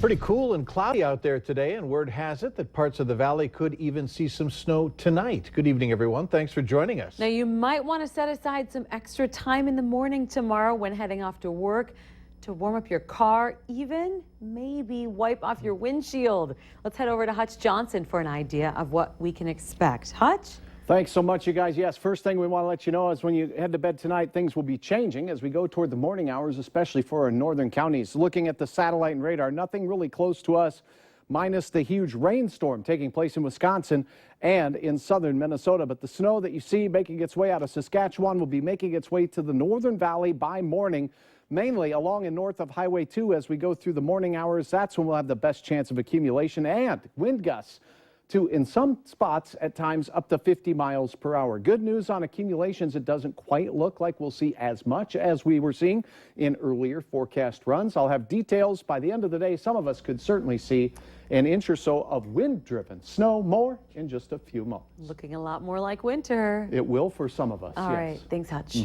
Pretty cool and cloudy out there today, and word has it that parts of the valley could even see some snow tonight. Good evening, everyone. Thanks for joining us. Now, you might want to set aside some extra time in the morning tomorrow when heading off to work to warm up your car, even maybe wipe off your windshield. Let's head over to Hutch Johnson for an idea of what we can expect. Hutch? Thanks so much, you guys. Yes, first thing we want to let you know is when you head to bed tonight, things will be changing as we go toward the morning hours, especially for our northern counties. Looking at the satellite and radar, nothing really close to us, minus the huge rainstorm taking place in Wisconsin and in southern Minnesota. But the snow that you see making its way out of Saskatchewan will be making its way to the northern valley by morning, mainly along and north of Highway 2 as we go through the morning hours. That's when we'll have the best chance of accumulation and wind gusts to, in some spots, at times up to 50 miles per hour. Good news on accumulations. It doesn't quite look like we'll see as much as we were seeing in earlier forecast runs. I'll have details by the end of the day. Some of us could certainly see an inch or so of wind-driven snow, more in just a few moments. Looking a lot more like winter. It will for some of us, All yes. right. Thanks, Hutch.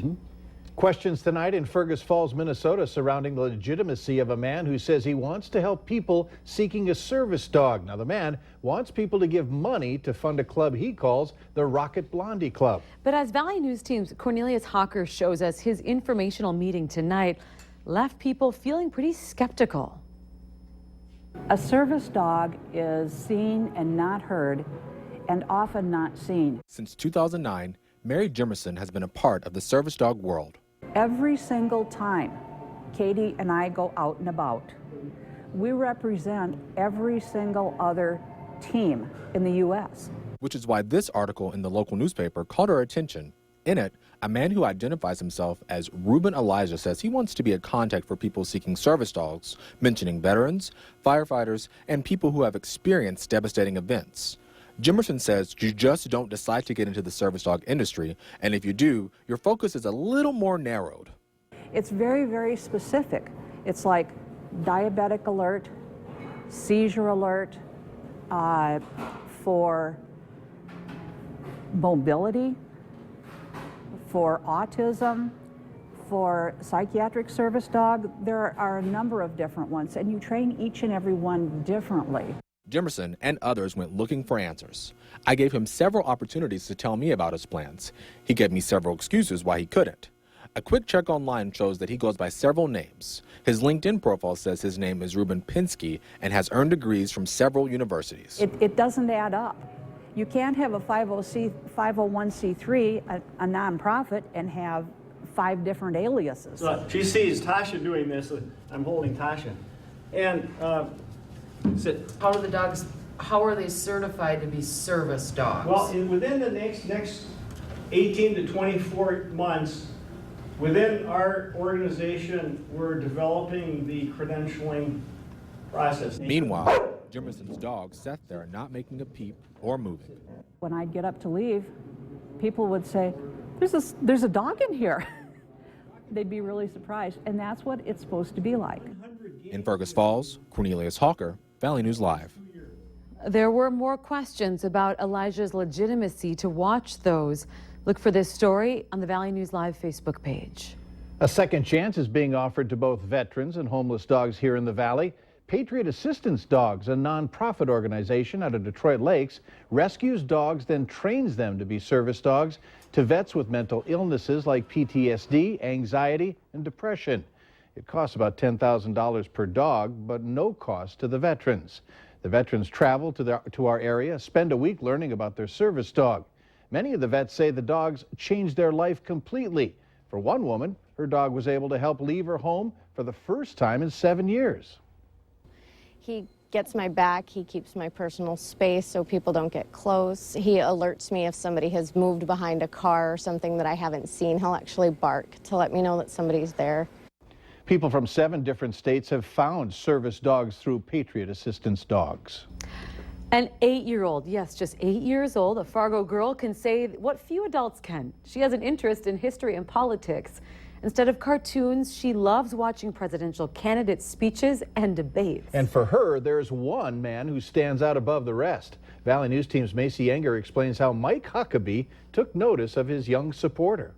Questions tonight in Fergus Falls, Minnesota, surrounding the legitimacy of a man who says he wants to help people seeking a service dog. Now, the man wants people to give money to fund a club he calls the Rocket Blondie Club. But as Valley News Team's Cornelius Hawker shows us, his informational meeting tonight left people feeling pretty skeptical. A service dog is seen and not heard, and often not seen. Since 2009, Mary Jimerson has been a part of the service dog world. Every single time Katie and I go out and about, we represent every single other team in the U.S. Which is why this article in the local newspaper caught our attention. In it, a man who identifies himself as Ruben Elijah says he wants to be a contact for people seeking service dogs, mentioning veterans, firefighters, and people who have experienced devastating events. Jimerson says you just don't decide to get into the service dog industry, and if you do, your focus is a little more narrowed. It's very, very specific. It's like diabetic alert, seizure alert, for mobility, for autism, for psychiatric service dog. There are a number of different ones, and you train each and every one differently. Jimerson and others went looking for answers. I gave him several opportunities to tell me about his plans. He gave me several excuses why he couldn't. A quick check online shows that he goes by several names. His LinkedIn profile says his name is Ruben Pinsky and has earned degrees from several universities. It doesn't add up. You can't have a 501c3, a nonprofit, and have 5 different aliases. So she sees Tasha doing this. I'm holding Tasha. And how are they certified to be service dogs? well, within the next 18 to 24 months, within our organization, we're developing the credentialing process. Meanwhile, Jimerson's dog sat there not making a peep or moving. When I'd get up to leave, people would say, there's a dog in here. They'd be really surprised, and that's what it's supposed to be like. In Fergus Falls, Cornelius Hawker, Valley News Live. There were more questions about Elijah's legitimacy. To watch those, look for this story on the Valley News Live Facebook page. A second chance is being offered to both veterans and homeless dogs here in the valley. Patriot Assistance Dogs, a nonprofit organization out of Detroit Lakes, rescues dogs, then trains them to be service dogs to vets with mental illnesses like PTSD, anxiety, and depression. It costs about $10,000 per dog, but no cost to the veterans. The veterans travel to our area, spend a week learning about their service dog. Many of the vets say the dogs changed their life completely. For one woman, her dog was able to help leave her home for the first time in 7 years. He gets my back, he keeps my personal space so people don't get close. He alerts me if somebody has moved behind a car or something that I haven't seen. He'll actually bark to let me know that somebody's there. People from 7 different states have found service dogs through Patriot Assistance Dogs. An 8-year-old, yes, just 8 years old, a Fargo girl can say what few adults can. She has an interest in history and politics. Instead of cartoons, she loves watching presidential candidate speeches and debates. And for her, there's one man who stands out above the rest. Valley News Team's Macy Enger explains how Mike Huckabee took notice of his young supporter.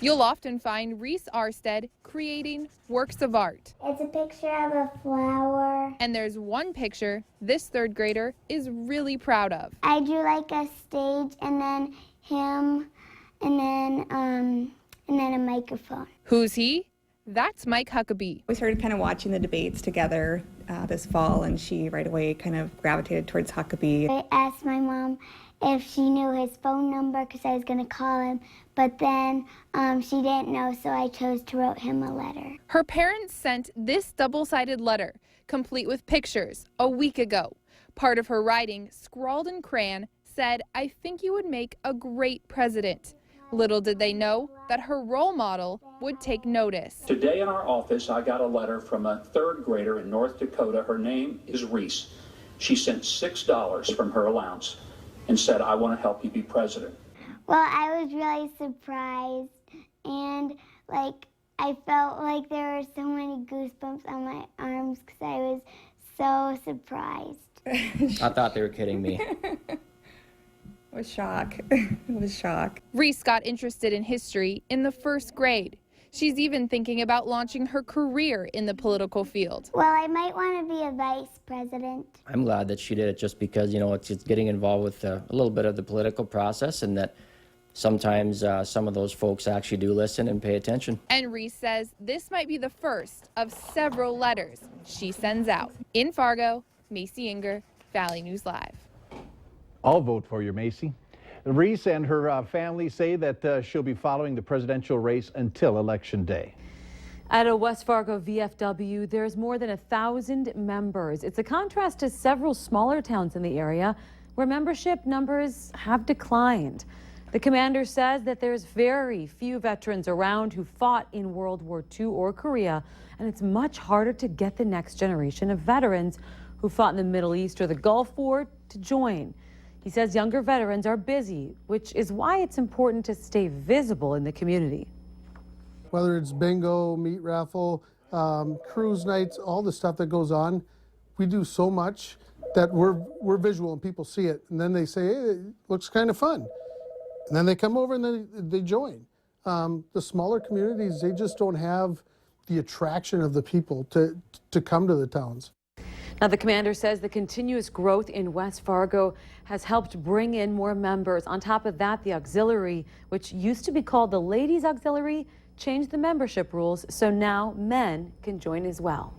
You'll often find Reese Arstead creating works of art. It's a picture of a flower. And there's one picture this third grader is really proud of. I drew like a stage and then him and then a microphone. Who's he? That's Mike Huckabee. We started kind of watching the debates together this fall, and she right away kind of gravitated towards Huckabee. I asked my mom if she knew his phone number because I was going to call him, but then she didn't know, so I chose to write him a letter. Her parents sent this double-sided letter, complete with pictures, a week ago. Part of her writing, scrawled in crayon, said, "I think you would make a great president." Little did they know that her role model would take notice. Today in our office, I got a letter from a third grader in North Dakota. Her name is Reese. She sent $6 from her allowance and said, "I want to help you be president." Well, I was really surprised, and I felt like there were so many goosebumps on my arms because I was so surprised. I thought they were kidding me. It was shock. It was shock. Reese got interested in history in the first grade. She's even thinking about launching her career in the political field. Well, I might want to be a vice president. I'm glad that she did it just because, it's just getting involved with a little bit of the political process, and that sometimes some of those folks actually do listen and pay attention. And Reese says this might be the first of several letters she sends out. In Fargo, Macy Inger, Valley News Live. I'll vote for you, Macy. Reese and her family say that she'll be following the presidential race until Election Day. At a West Fargo VFW, there's more than 1,000 members. It's a contrast to several smaller towns in the area where membership numbers have declined. The commander says that there's very few veterans around who fought in World War II or Korea, and it's much harder to get the next generation of veterans who fought in the Middle East or the Gulf War to join. He says younger veterans are busy, which is why it's important to stay visible in the community. Whether it's bingo, meat raffle, cruise nights, all the stuff that goes on, we do so much that we're visual and people see it. And then they say, hey, it looks kind of fun. And then they come over and then they join. The smaller communities, they just don't have the attraction of the people to come to the towns. Now, the commander says the continuous growth in West Fargo has helped bring in more members. On top of that, the auxiliary, which used to be called the Ladies Auxiliary, changed the membership rules, so now men can join as well.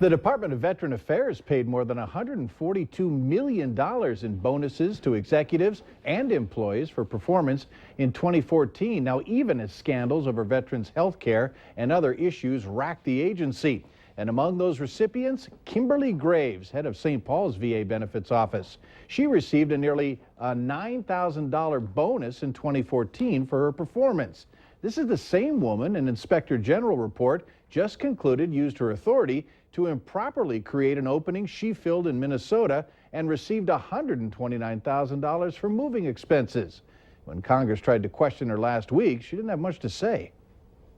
The Department of Veteran Affairs paid more than $142 million in bonuses to executives and employees for performance in 2014. Now, even as scandals over veterans' health care and other issues racked the agency. And among those recipients, Kimberly Graves, head of St. Paul's VA Benefits Office. She received a nearly $9,000 bonus in 2014 for her performance. This is the same woman an Inspector General report just concluded used her authority to improperly create an opening she filled in Minnesota and received $129,000 for moving expenses. When Congress tried to question her last week, she didn't have much to say.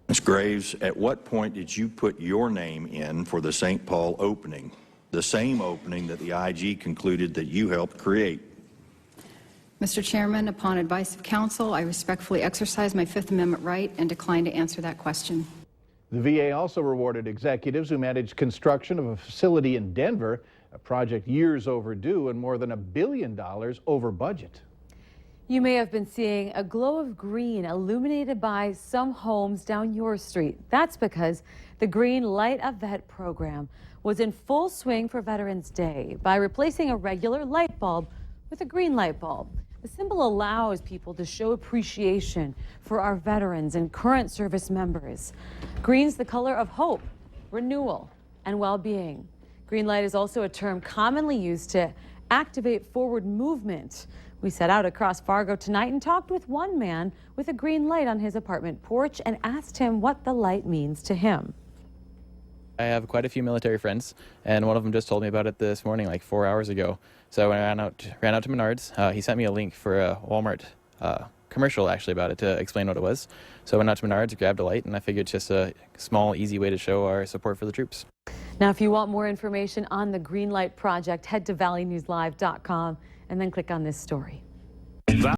Ms. Graves, at what point did you put your name in for the St. Paul opening, the same opening that the IG concluded that you helped create? Mr. Chairman, upon advice of counsel, I respectfully exercise my Fifth Amendment right and decline to answer that question. The VA also rewarded executives who managed construction of a facility in Denver, a project years overdue and more than $1 billion over budget. You may have been seeing a glow of green illuminated by some homes down your street. That's because the Green Light a Vet program was in full swing for Veterans Day by replacing a regular light bulb with a green light bulb. The symbol allows people to show appreciation for our veterans and current service members. Green's the color of hope, renewal, and well-being. Green light is also a term commonly used to activate forward movement. We set out across Fargo tonight and talked with one man with a green light on his apartment porch and asked him what the light means to him. I have quite a few military friends, and one of them just told me about it this morning, like 4 hours ago. So when I ran out to Menards, he sent me a link for a Walmart commercial actually about it to explain what it was. So I went out to Menards, grabbed a light, and I figured it's just a small, easy way to show our support for the troops. Now, if you want more information on the Green Light Project, head to valleynewslive.com and then click on this story.